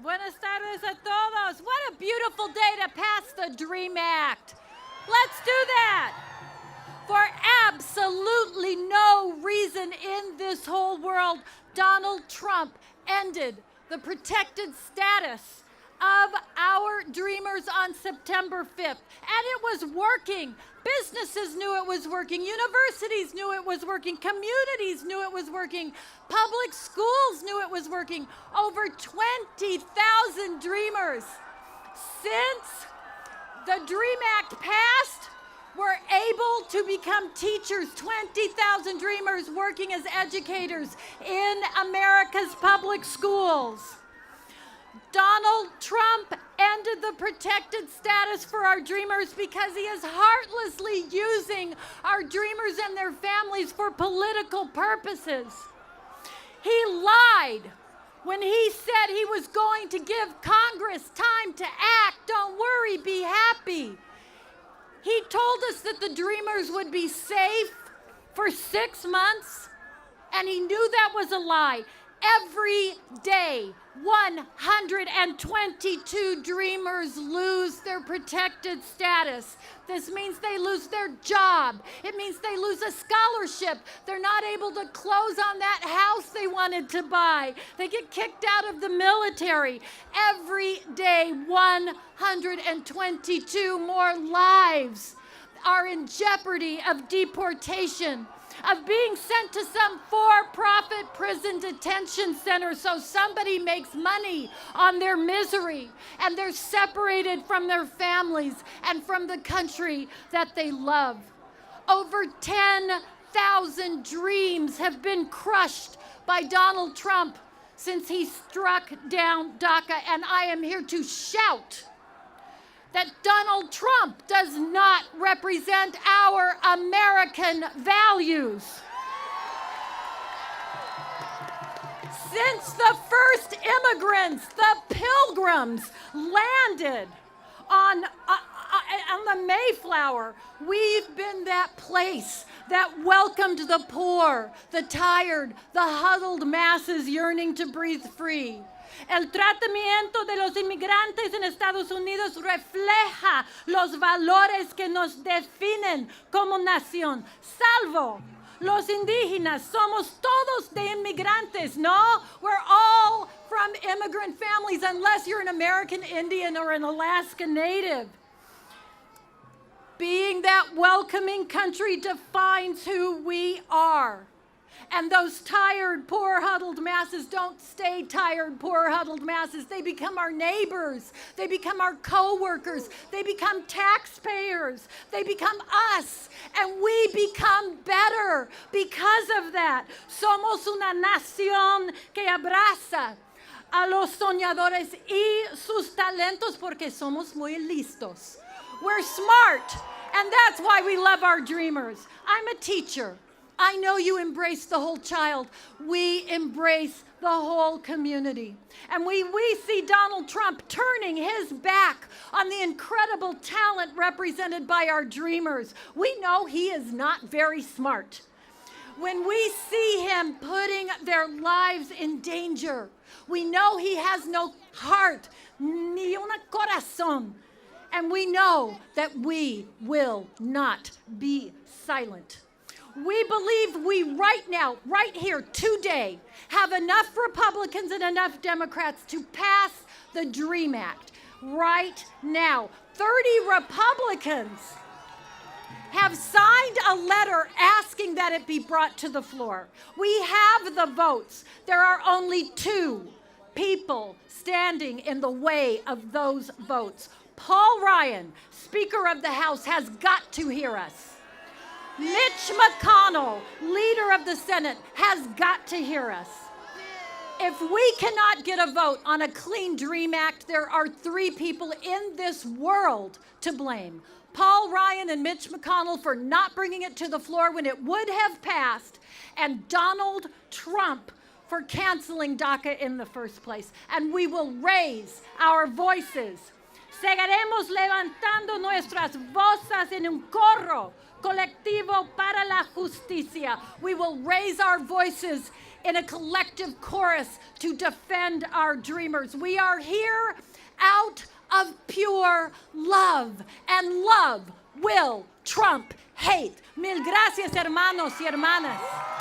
Buenas tardes a todos. What a beautiful day to pass the DREAM Act. Let's do that. For absolutely no reason in this whole world, Donald Trump ended the protected status of our dreamers on September 5th. And it was working. Businesses knew it was working. Universities knew it was working. Communities knew it was working. Public schools knew it was working. Over 20,000 dreamers. Since the DREAM Act passed, were able to become teachers, 20,000 dreamers working as educators in America's public schools. Donald Trump ended the protected status for our dreamers because he is heartlessly using our dreamers and their families for political purposes. He lied when he said he was going to give Congress time to act. Don't worry, be happy. He told us that the dreamers would be safe for 6 months, and he knew that was a lie. Every day, 122 dreamers lose their protected status. This means they lose their job. It means they lose a scholarship. They're not able to close on that house they wanted to buy. They get kicked out of the military. Every day, 122 more lives are in jeopardy of deportation, of being sent to some for-profit prison detention center so somebody makes money on their misery, and they're separated from their families and from the country that they love. Over 10,000 dreams have been crushed by Donald Trump since he struck down DACA, and I am here to shout that Donald Trump does not represent our American values. Since the first immigrants, the Pilgrims, landed on the Mayflower, we've been that place that welcomed the poor, the tired, the huddled masses yearning to breathe free. El tratamiento de los inmigrantes en Estados Unidos refleja los valores que nos definen como nación, salvo los indígenas. Somos todos de inmigrantes, no? We're all from immigrant families, unless you're an American Indian or an Alaska Native. Being that welcoming country defines who we are. And those tired, poor, huddled masses don't stay tired, poor, huddled masses. They become our neighbors. They become our co-workers. They become taxpayers. They become us. And we become better because of that. Somos una nación que abraza a los soñadores y sus talentos porque somos muy listos. We're smart, and that's why we love our dreamers. I'm a teacher. I know you embrace the whole child. We embrace the whole community. And we see Donald Trump turning his back on the incredible talent represented by our dreamers. We know he is not very smart. When we see him putting their lives in danger, we know he has no heart, ni una corazón. And we know that we will not be silent. We believe we right now, right here, today, have enough Republicans and enough Democrats to pass the DREAM Act. Right now, 30 Republicans have signed a letter asking that it be brought to the floor. We have the votes. There are only 2 people standing in the way of those votes. Paul Ryan, Speaker of the House, has got to hear us. Mitch McConnell, leader of the Senate, has got to hear us. If we cannot get a vote on a clean DREAM Act, there are 3 people in this world to blame. Paul Ryan and Mitch McConnell for not bringing it to the floor when it would have passed, and Donald Trump for canceling DACA in the first place. And we will raise our voices. Seguiremos levantando nuestras voces en un coro colectivo para la justicia. We will raise our voices in a collective chorus to defend our dreamers. We are here out of pure love, and love will trump hate. Mil gracias, hermanos y hermanas.